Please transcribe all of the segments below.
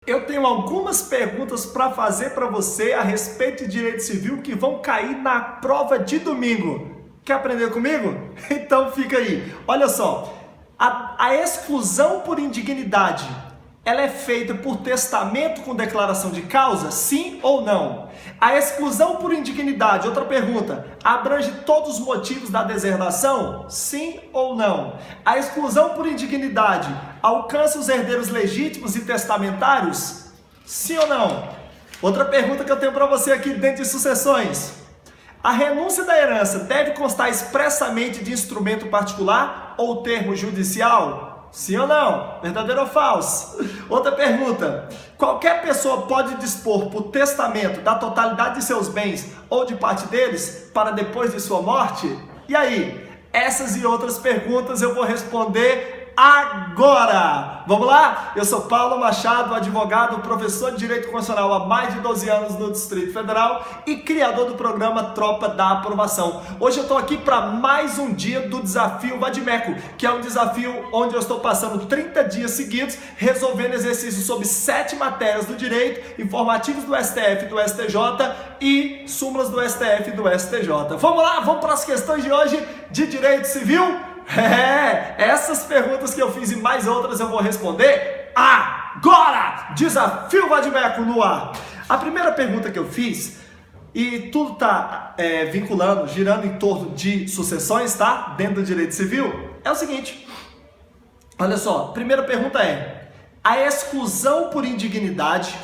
Eu tenho algumas perguntas para fazer para você a respeito de direito civil que vão cair na prova de domingo. Quer aprender comigo? Então fica aí. Olha só, a exclusão por indignidade, ela é feita por testamento com declaração de causa? Sim ou não? A exclusão por indignidade, outra pergunta, abrange todos os motivos da deserdação? Sim ou não? A exclusão por indignidade alcança os herdeiros legítimos e testamentários? Sim ou não? Outra pergunta que eu tenho para você aqui dentro de sucessões. A renúncia da herança deve constar expressamente de instrumento particular ou termo judicial? Sim ou não? Verdadeiro ou falso? Outra pergunta. Qualquer pessoa pode dispor por testamento da totalidade de seus bens ou de parte deles para depois de sua morte? E aí? Essas e outras perguntas eu vou responder agora! Vamos lá? Eu sou Paulo Machado, advogado, professor de Direito Constitucional há mais de 12 anos no Distrito Federal e criador do programa Tropa da Aprovação. Hoje eu estou aqui para mais um dia do Desafio Vadimeco, que é um desafio onde eu estou passando 30 dias seguidos resolvendo exercícios sobre 7 matérias do direito, informativos do STF e do STJ e súmulas do STF e do STJ. Vamos lá? Vamos para as questões de hoje de direito civil? Essas perguntas que eu fiz e mais outras eu vou responder agora! Desafio Vadimeco no ar! A primeira pergunta que eu fiz, e tudo está vinculando, girando em torno de sucessões, tá? Dentro do direito civil, é o seguinte. Olha só, a primeira pergunta é: a exclusão por indignidade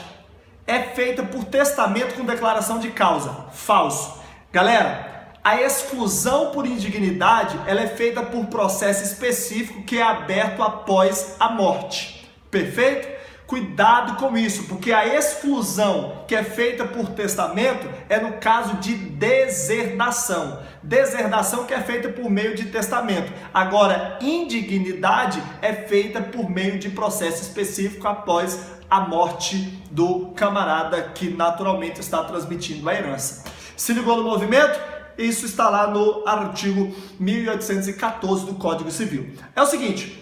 é feita por testamento com declaração de causa? Falso. Galera, a exclusão por indignidade, ela é feita por processo específico que é aberto após a morte. Perfeito? Cuidado com isso, porque a exclusão que é feita por testamento é no caso de deserdação. Deserdação que é feita por meio de testamento. Agora, indignidade é feita por meio de processo específico após a morte do camarada que naturalmente está transmitindo a herança. Se ligou no movimento? Isso está lá no artigo 1814 do Código Civil. É o seguinte,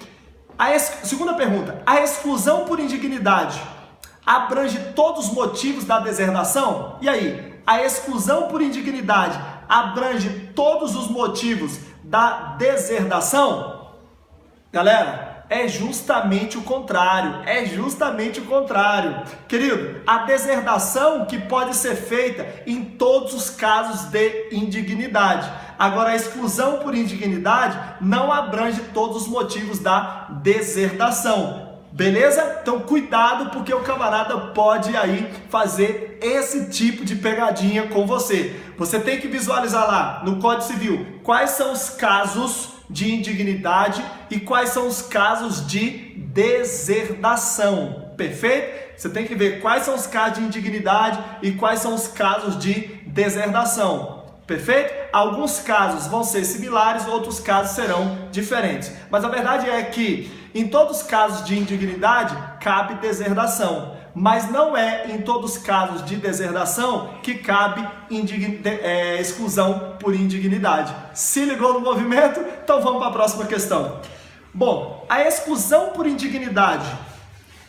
segunda pergunta, a exclusão por indignidade abrange todos os motivos da deserdação? E aí, a exclusão por indignidade abrange todos os motivos da deserdação? Galera, é justamente o contrário, Querido, a deserdação que pode ser feita em todos os casos de indignidade. Agora, a exclusão por indignidade não abrange todos os motivos da deserdação. Beleza? Então cuidado, porque o camarada pode aí fazer esse tipo de pegadinha com você. Você tem que visualizar lá no Código Civil quais são os casos de indignidade e quais são os casos de deserdação. Perfeito? Você tem que ver quais são os casos de indignidade e quais são os casos de deserdação. Perfeito? Alguns casos vão ser similares, outros casos serão diferentes. Mas a verdade é que em todos os casos de indignidade cabe deserdação, mas não é em todos os casos de deserdação que cabe exclusão por indignidade. Se ligou no movimento? Então vamos para a próxima questão. Bom, a exclusão por indignidade,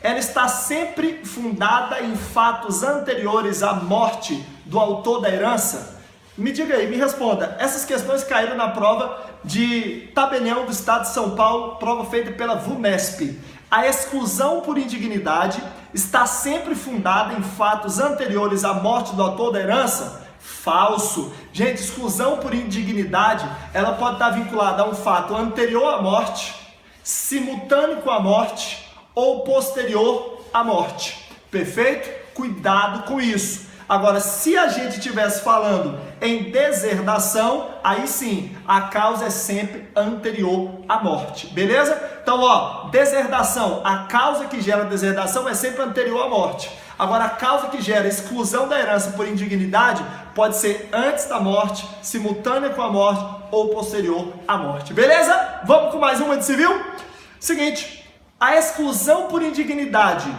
ela está sempre fundada em fatos anteriores à morte do autor da herança? Me diga aí, me responda. Essas questões caíram na prova de Tabelião do Estado de São Paulo, prova feita pela VUMESP. A exclusão por indignidade está sempre fundada em fatos anteriores à morte do autor da herança? Falso. Gente, exclusão por indignidade, ela pode estar vinculada a um fato anterior à morte, simultâneo com a morte ou posterior à morte. Perfeito? Cuidado com isso. Agora, se a gente estivesse falando em deserdação, aí sim, a causa é sempre anterior à morte, beleza? Então, ó, deserdação, a causa que gera deserdação é sempre anterior à morte. Agora, a causa que gera exclusão da herança por indignidade pode ser antes da morte, simultânea com a morte ou posterior à morte, beleza? Vamos com mais uma de civil? Seguinte, a exclusão por indignidade,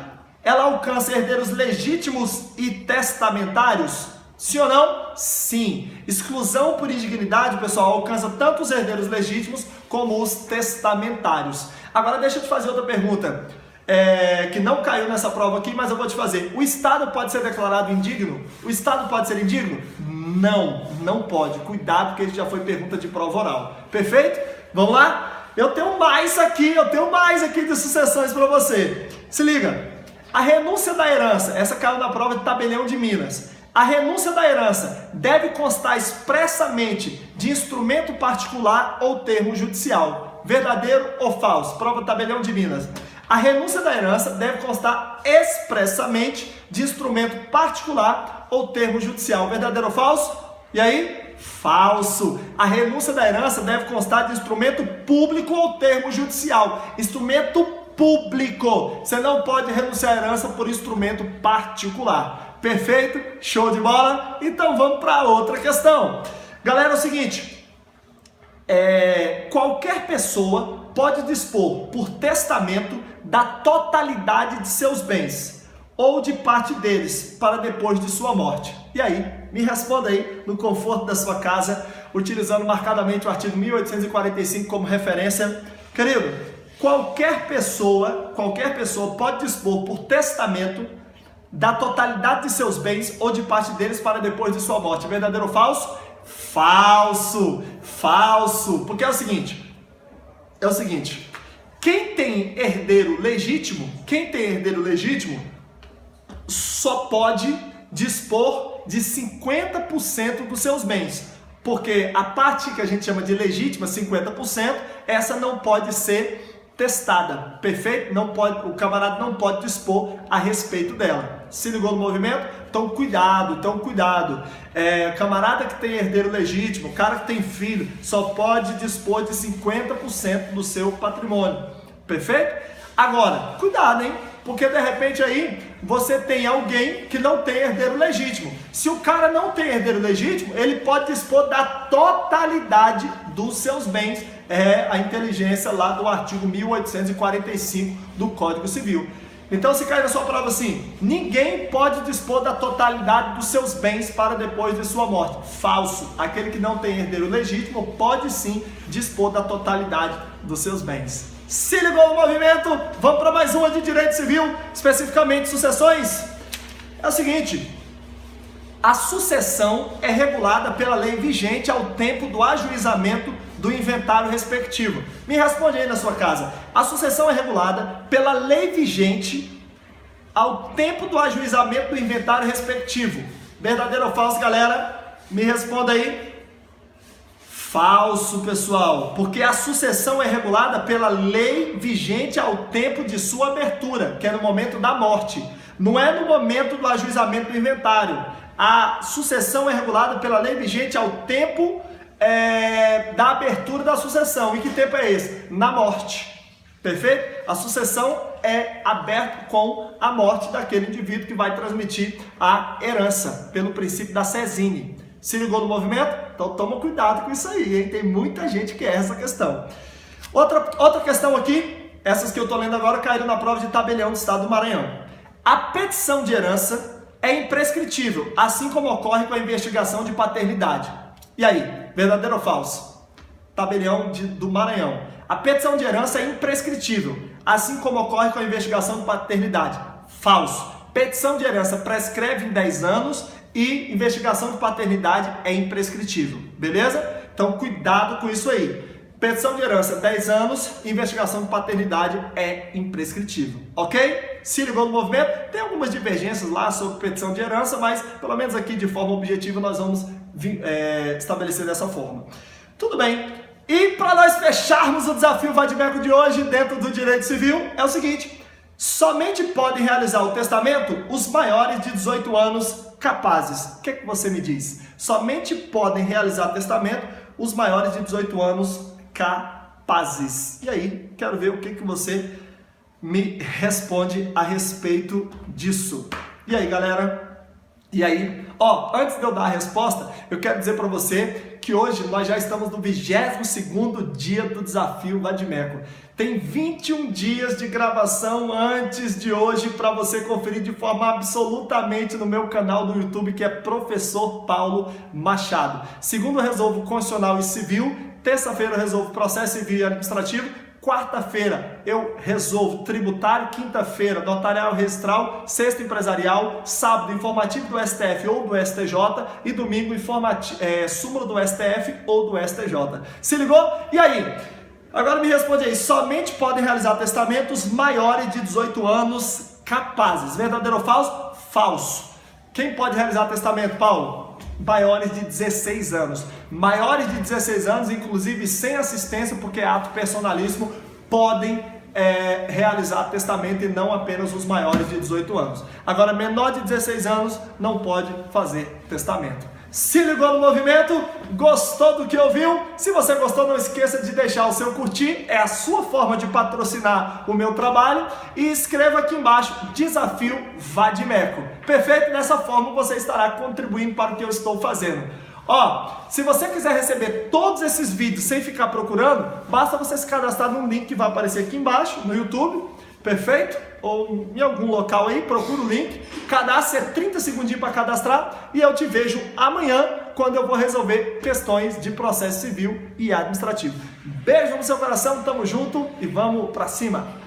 ela alcança herdeiros legítimos e testamentários? Sim ou não? Sim. Exclusão por indignidade, pessoal, alcança tanto os herdeiros legítimos como os testamentários. Agora deixa eu te fazer outra pergunta. que não caiu nessa prova aqui, mas eu vou te fazer. O Estado pode ser declarado indigno? O Estado pode ser indigno? Não, não pode. Cuidado, porque isso já foi pergunta de prova oral. Perfeito? Vamos lá? Eu tenho mais aqui de sucessões para você. Se liga. A renúncia da herança, essa caiu na prova de Tabelião de Minas. A renúncia da herança deve constar expressamente de instrumento particular ou termo judicial. Verdadeiro ou falso? Prova Tabelião de Minas. A renúncia da herança deve constar expressamente de instrumento particular ou termo judicial. Verdadeiro ou falso? E aí? Falso. A renúncia da herança deve constar de instrumento público ou termo judicial. Instrumento público. Você não pode renunciar à herança por instrumento particular. Perfeito? Show de bola? Então vamos para outra questão. Galera, é o seguinte. Qualquer pessoa pode dispor por testamento da totalidade de seus bens ou de parte deles para depois de sua morte. E aí, me responda aí no conforto da sua casa, utilizando marcadamente o artigo 1845 como referência. Querido, qualquer pessoa pode dispor por testamento da totalidade de seus bens ou de parte deles para depois de sua morte. Verdadeiro ou falso? Falso. Falso. Porque é o seguinte, quem tem herdeiro legítimo só pode dispor de 50% dos seus bens. Porque a parte que a gente chama de legítima, 50%, essa não pode ser testada, perfeito? Não pode, o camarada não pode dispor a respeito dela. Se ligou no movimento? Então cuidado. Camarada que tem herdeiro legítimo, cara que tem filho, só pode dispor de 50% do seu patrimônio, perfeito? Agora, cuidado, hein? Porque de repente aí você tem alguém que não tem herdeiro legítimo. Se o cara não tem herdeiro legítimo, ele pode dispor da totalidade dos seus bens. É a inteligência lá do artigo 1845 do Código Civil. Então se cair na sua prova assim, ninguém pode dispor da totalidade dos seus bens para depois de sua morte. Falso. Aquele que não tem herdeiro legítimo pode sim dispor da totalidade dos seus bens. Se ligou no movimento? Vamos para mais uma de direito civil, especificamente sucessões. É o seguinte, a sucessão é regulada pela lei vigente ao tempo do ajuizamento do inventário respectivo. Me responde aí na sua casa. A sucessão é regulada pela lei vigente ao tempo do ajuizamento do inventário respectivo. Verdadeiro ou falso, galera? Me responda aí. Falso, pessoal, porque a sucessão é regulada pela lei vigente ao tempo de sua abertura, que é no momento da morte. Não é no momento do ajuizamento do inventário. A sucessão é regulada pela lei vigente ao tempo da abertura da sucessão. E que tempo é esse? Na morte. Perfeito? A sucessão é aberta com a morte daquele indivíduo que vai transmitir a herança, pelo princípio da Sesine. Se ligou no movimento? Então toma cuidado com isso aí, hein? Tem muita gente que erra essa questão. Outra questão aqui, essas que eu estou lendo agora caíram na prova de Tabelião do Estado do Maranhão. A petição de herança é imprescritível, assim como ocorre com a investigação de paternidade. E aí, verdadeiro ou falso? Tabelião do Maranhão. A petição de herança é imprescritível, assim como ocorre com a investigação de paternidade. Falso. Petição de herança prescreve em 10 anos e investigação de paternidade é imprescritível. Beleza? Então cuidado com isso aí. Petição de herança 10 anos, investigação de paternidade é imprescritível. Ok? Se ligou no movimento? Tem algumas divergências lá sobre petição de herança, mas pelo menos aqui de forma objetiva nós vamos estabelecer dessa forma. Tudo bem. E para nós fecharmos o desafio Vadimeco de hoje dentro do direito civil, é o seguinte: somente podem realizar o testamento os maiores de 18 anos capazes. O que você me diz? Somente podem realizar testamento os maiores de 18 anos capazes. E aí, quero ver o que você me responde a respeito disso. E aí, galera? E aí, antes de eu dar a resposta, eu quero dizer para você que hoje nós já estamos no 22º dia do desafio Vadimeco. Tem 21 dias de gravação antes de hoje para você conferir de forma absolutamente no meu canal do YouTube, que é Professor Paulo Machado. Segunda eu resolvo constitucional e civil, terça-feira eu resolvo processo civil e administrativo, quarta-feira eu resolvo tributário, quinta-feira notarial registral, sexta empresarial, sábado informativo do STF ou do STJ e domingo súmula do STF ou do STJ. Se ligou? E aí? Agora me responde aí, somente podem realizar testamentos maiores de 18 anos capazes. Verdadeiro ou falso? Falso. Quem pode realizar testamento, Paulo? Maiores de 16 anos. Maiores de 16 anos, inclusive sem assistência, porque é ato personalíssimo, podem realizar testamento e não apenas os maiores de 18 anos. Agora, menor de 16 anos não pode fazer testamento. Se ligou no movimento? Gostou do que ouviu? Se você gostou, não esqueça de deixar o seu curtir, é a sua forma de patrocinar o meu trabalho, e escreva aqui embaixo, Desafio Vadimeco. Perfeito? Dessa forma você estará contribuindo para o que eu estou fazendo. Se você quiser receber todos esses vídeos sem ficar procurando, basta você se cadastrar num link que vai aparecer aqui embaixo no YouTube, perfeito? Ou em algum local aí, procura o link, cadastre, 30 segundinhos para cadastrar, e eu te vejo amanhã quando eu vou resolver questões de processo civil e administrativo. Beijo no seu coração, tamo junto e vamos pra cima!